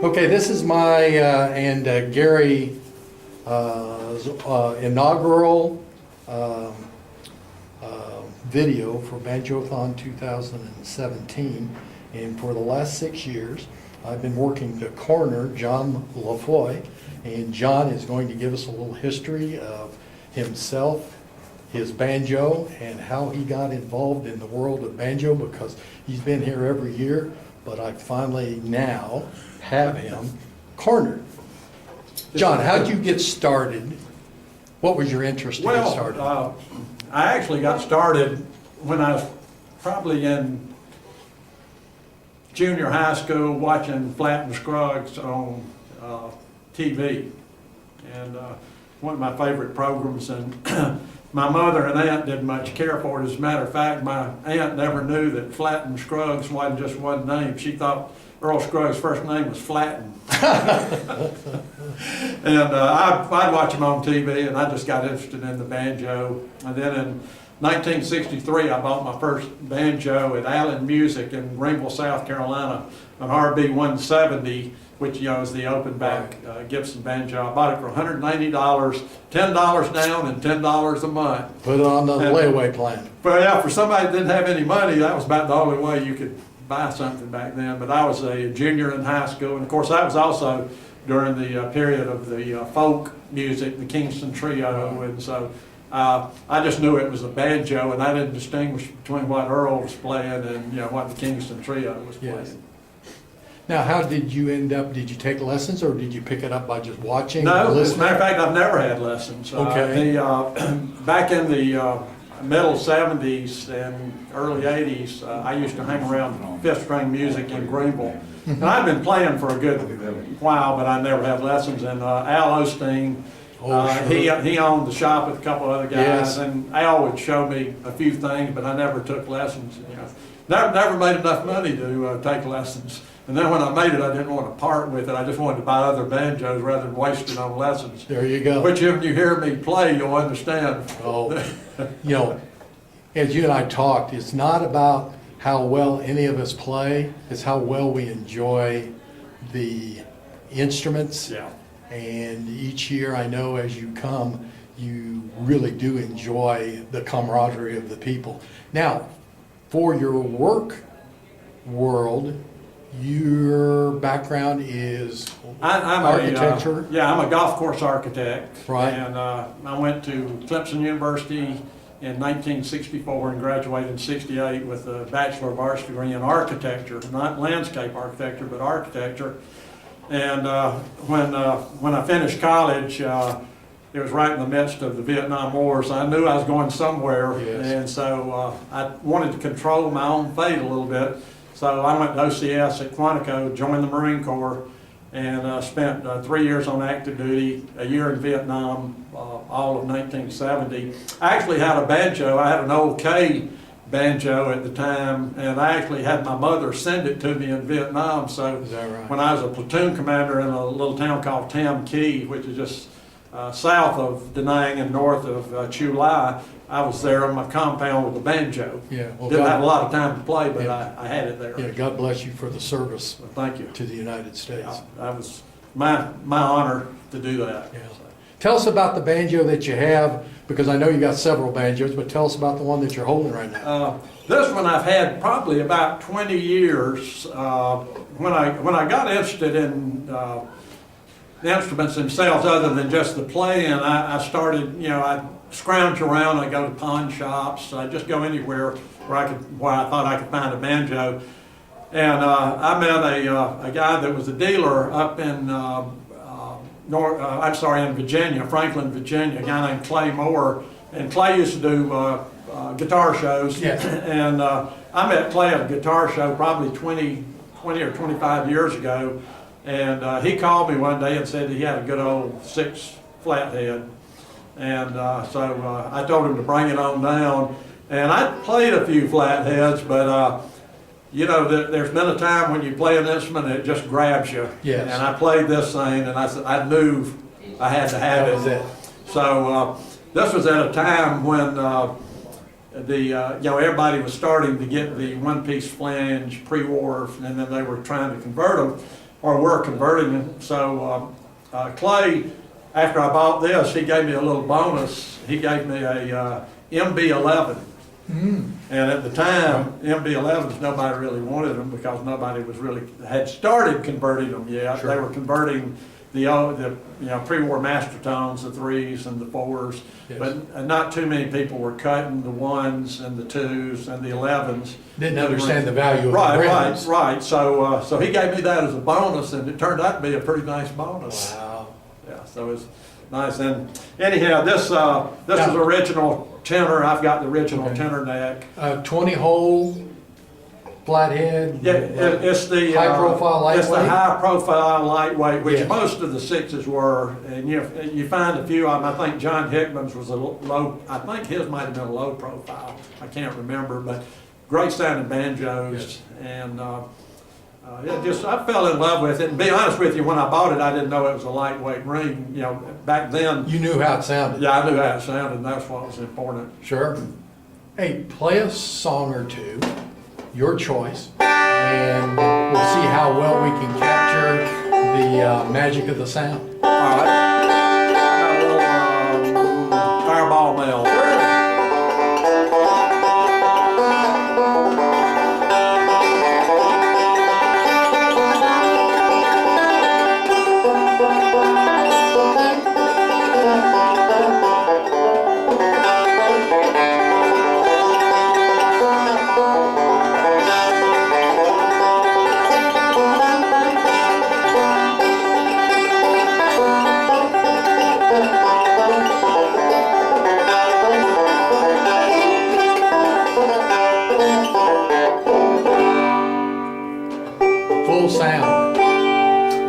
Okay, this is my and Gary's inaugural video for Banjothon 2017, and for the last 6 years I've been working to corner John LaFoy, and John is going to give us a little history of himself, his banjo, and how he got involved in the world of banjo, because he's been here every year, but I finally now have him cornered. John, how did you get started? What was your interest to get started? I actually got started when I was probably in junior high school watching Flatt and Scruggs on TV. And one of my favorite programs, and my mother and aunt didn't much care for it. As a matter of fact, my aunt never knew that Flatt and Scruggs wasn't just one name. She thought Earl Scruggs' first name was Flatten. And I'd watch him on TV, and I just got interested in the banjo. And then in 1963, I bought my first banjo at Allen Music in Greenville, South Carolina, an RB-170, which, you know, is the open back Gibson banjo. I bought it for $180, $10 down and $10 a month. Put it on the layaway plan. But yeah, for somebody that didn't have any money, that was about the only way you could buy something back then. But I was a junior in high school, and of course that was also during the period of the folk music, the Kingston Trio, and so I just knew it was a banjo, and I didn't distinguish between what Earl was playing and, you know, what the Kingston Trio was playing. Yes. Now, how did you end up, did you take lessons, or did you pick it up by just watching? No, as a matter of fact, I've never had lessons. Okay. Back in the middle 70s and early 80s, I used to hang around fifth string music in Greenville. And I'd been playing for a good while, but I never had lessons. And Al Osteen, sure. he owned the shop with a couple other guys, Yes. and Al would show me a few things, but I never took lessons. You know, never made enough money to take lessons. And then when I made it, I didn't want to part with it. I just wanted to buy other banjos rather than waste it on lessons. There you go. Which, if you hear me play, you'll understand. Oh, you know, as you and I talked, it's not about how well any of us play, it's how well we enjoy the instruments. Yeah. And each year, I know as you come, you really do enjoy the camaraderie of the people. Now, for your work world, your background is I'm architecture. I'm a golf course architect. Right. And I went to Clemson University in 1964 and graduated in 68 with a Bachelor of Arts degree in architecture, not landscape architecture, but architecture. And when I finished college, it was right in the midst of the Vietnam War, so I knew I was going somewhere. Yes. And so I wanted to control my own fate a little bit. So I went to OCS at Quantico, joined the Marine Corps, and spent 3 years on active duty, a year in Vietnam, all of 1970. I actually had a banjo. I had an old K banjo at the time, and I actually had my mother send it to me in Vietnam. So Is that right? when I was a platoon commander in a little town called Tam Key, which is just south of Da Nang and north of Chu Lai, I was there on my compound with a banjo. Yeah, well, Didn't God- have a lot of time to play, but Yeah. I had it there. Yeah, God bless you for the service Well, thank you. to the United States. That was my honor to do that. Yeah. Tell us about the banjo that you have, because I know you got several banjos, but tell us about the one that you're holding right now. This one I've had probably about 20 years. When I got interested in the instruments themselves, other than just the playing, I started, you know, I scrounge around. I go to pawn shops. I just go anywhere where I thought I could find a banjo. And I met a guy that was a dealer up in in Virginia, Franklin, Virginia, a guy named Clay Moore. And Clay used to do guitar shows. Yes. And I met Clay at a guitar show probably 20 or 25 years ago. And he called me one day and said he had a good old 6 flathead. And so I told him to bring it on down. And I played a few flatheads, but you know, there's been a time when you play an instrument and it just grabs you. Yes. And I played this thing, and I knew I had to have That was it. So this was at a time when you know, everybody was starting to get the one-piece flange pre-war, and then they were trying to convert them. or were converting them. So Clay, after I bought this, he gave me a little bonus. He gave me a MB-11. Mm. And at the time, MB-11s, nobody really wanted them because nobody was really, had started converting them yet. Sure. They were converting the pre-war master tones, the 3s and the 4s, Yes. but not too many people were cutting the 1s and the 2s and the 11s. Didn't understand the value of Right, the right, rims. right. So he gave me that as a bonus, and it turned out to be a pretty nice bonus. Wow. Yeah, so it's nice. And anyhow, this is original tenor. I've got the original Okay. tenor neck. 20-hole flathead. Yeah, it's the high profile It's the lightweight. high profile lightweight, which Yes. most of the 6s were. And you find a few of them. I think John Hickman's was a low. I think his might have been a low profile. I can't remember, but great sounding banjos. Yes. And I fell in love with it. And to be honest with you, when I bought it, I didn't know it was a lightweight ring. Back then. You knew how it sounded. Yeah, I knew how it sounded, and that's what was important. Sure. Hey, play a song or two, your choice, and we'll see how well we can capture the magic of the sound. All right. I got a little Fireball Mail. Full sound.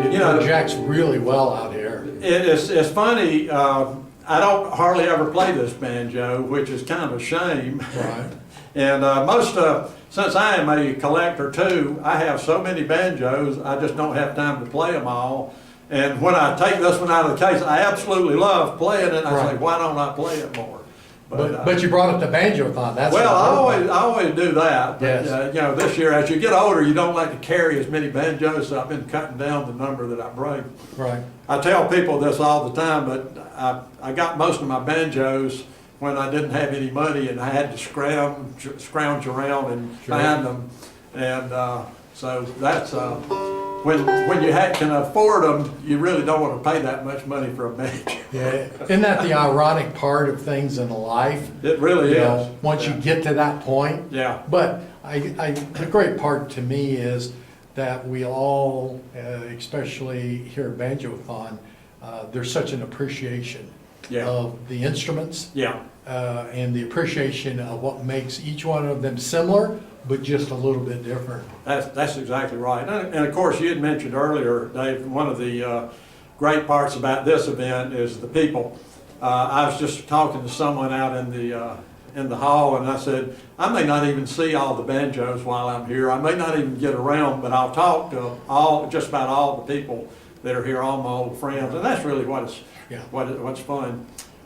It You know, projects really well out here. It's funny, I don't hardly ever play this banjo, which is kind of a shame. Right. And since I am a collector too, I have so many banjos, I just don't have time to play them all. And when I take this one out of the case, I absolutely love playing it, and I say, Right. why don't I play it more? But you brought up the Banjothon. That's Well, the I always do that. But, Yes. this year, as you get older, you don't like to carry as many banjos, so I've been cutting down the number that I bring. right. I tell people this all the time, but I got most of my banjos when I didn't have any money, and I had to scrounge around and Sure. find them. And so that's when you can afford them, you really don't want to pay that much money for a banjo. Yeah. Isn't that the ironic part of things in life? It really You is. know, once you get to that point. Yeah. But the great part to me is that we all, especially here at Banjothon, there's such an appreciation Yeah. of the instruments Yeah. and the appreciation of what makes each one of them similar, but just a little bit different. That's exactly right. And of course, you had mentioned earlier, Dave, one of the great parts about this event is the people. I was just talking to someone out in the hall, and I said, I may not even see all the banjos while I'm here. I may not even get around, but I'll talk to just about all the people that are here, all my old friends, and that's really what's fun.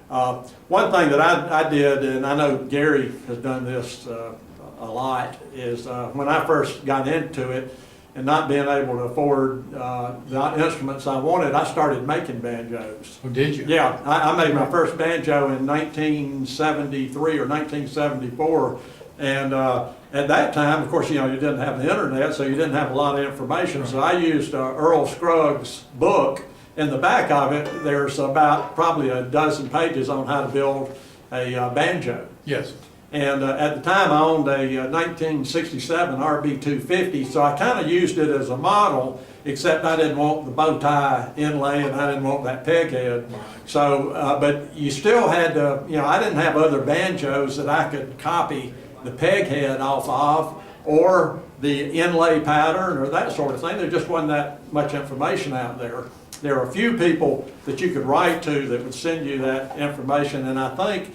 One thing that I did, and I know Gary has done this a lot, is when I first got into it and not being able to afford the instruments I wanted, I started making banjos. Oh, did you? Yeah, I made my first banjo in 1973 or 1974, and at that time, of course, you didn't have the internet, so you didn't have a lot of information, so I used Earl Scruggs' book. In the back of it, there's about probably a dozen pages on how to build a banjo. Yes. And at the time, I owned a 1967 RB-250, so I kind of used it as a model, except I didn't want the bow tie inlay and I didn't want that peg head. Right. So, but you still had to, I didn't have other banjos that I could copy the peg head off of, or the inlay pattern, or that sort of thing. There just wasn't that much information out there. There are a few people that you could write to that would send you that information, and I think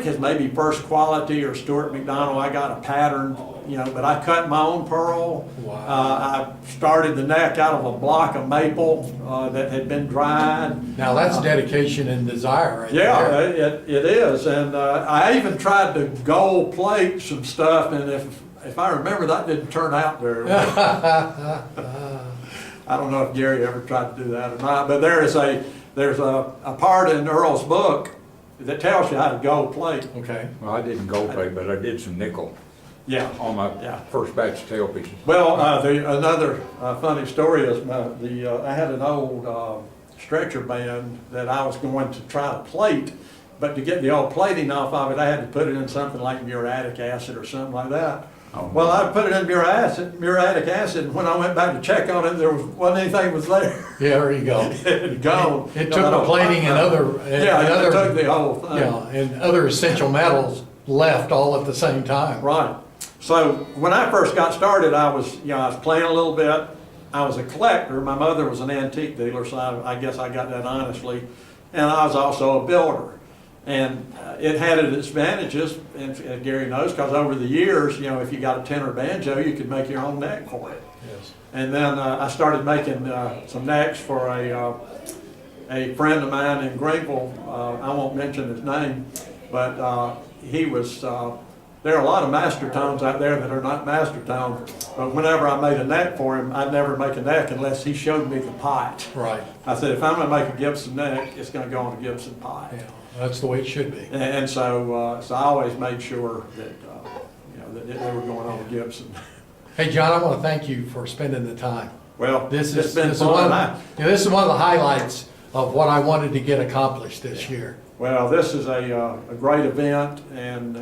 his maybe First Quality or Stuart McDonald, I got a pattern, but I cut my own pearl. Wow. I started the neck out of a block of maple that had been dried. Now that's dedication and desire right Yeah, there. it is, and I even tried to gold plate some stuff, and if I remember, that didn't turn out very well. I don't know if Gary ever tried to do that or not, but there's a part in Earl's book that tells you how to gold plate. Okay. Well, I didn't gold plate, but I did some nickel Yeah. on my Yeah. first batch of tail pieces. Well, another funny story is I had an old stretcher band that I was going to try to plate, but to get the old plating off of it, I had to put it in something like muriatic acid or something like that. Oh. Well, I put it in muriatic acid, and when I went back to check on it, wasn't anything was there. Yeah, there you go. It had gone. It took the plating and other. Yeah, and it took other, the whole thing. yeah, and other essential metals left all at the same time. Right. So when I first got started, I was playing a little bit. I was a collector. My mother was an antique dealer, so I guess I got that honestly. And I was also a builder. And it had its advantages, and Gary knows, because over the years, if you got a tenor banjo, you could make your own neck for it. Yes. And then I started making some necks for a friend of mine in Greenville. I won't mention his name, but he was, there are a lot of master tones out there that are not master tones, but whenever I made a neck for him, I'd never make a neck unless he showed me the pipe. Right. I said, if I'm going to make a Gibson neck, it's going to go on a Gibson pipe. Yeah, that's the way it should be. And so, I always made sure that, that they were going on a Gibson. Hey, John, I want to thank you for spending the time. Well, This it's is, been this is one fun. of, this is one of the highlights of what I wanted to get accomplished this year. Well, this is a great event, and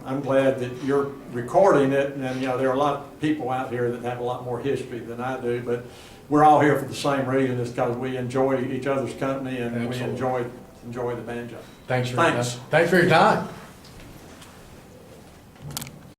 I'm glad that you're recording it. And there are a lot of people out here that have a lot more history than I do, but we're all here for the same reason. It's because we enjoy each other's company, and Absolutely. we enjoy the banjo. Thanks for Thanks. Thanks for your time.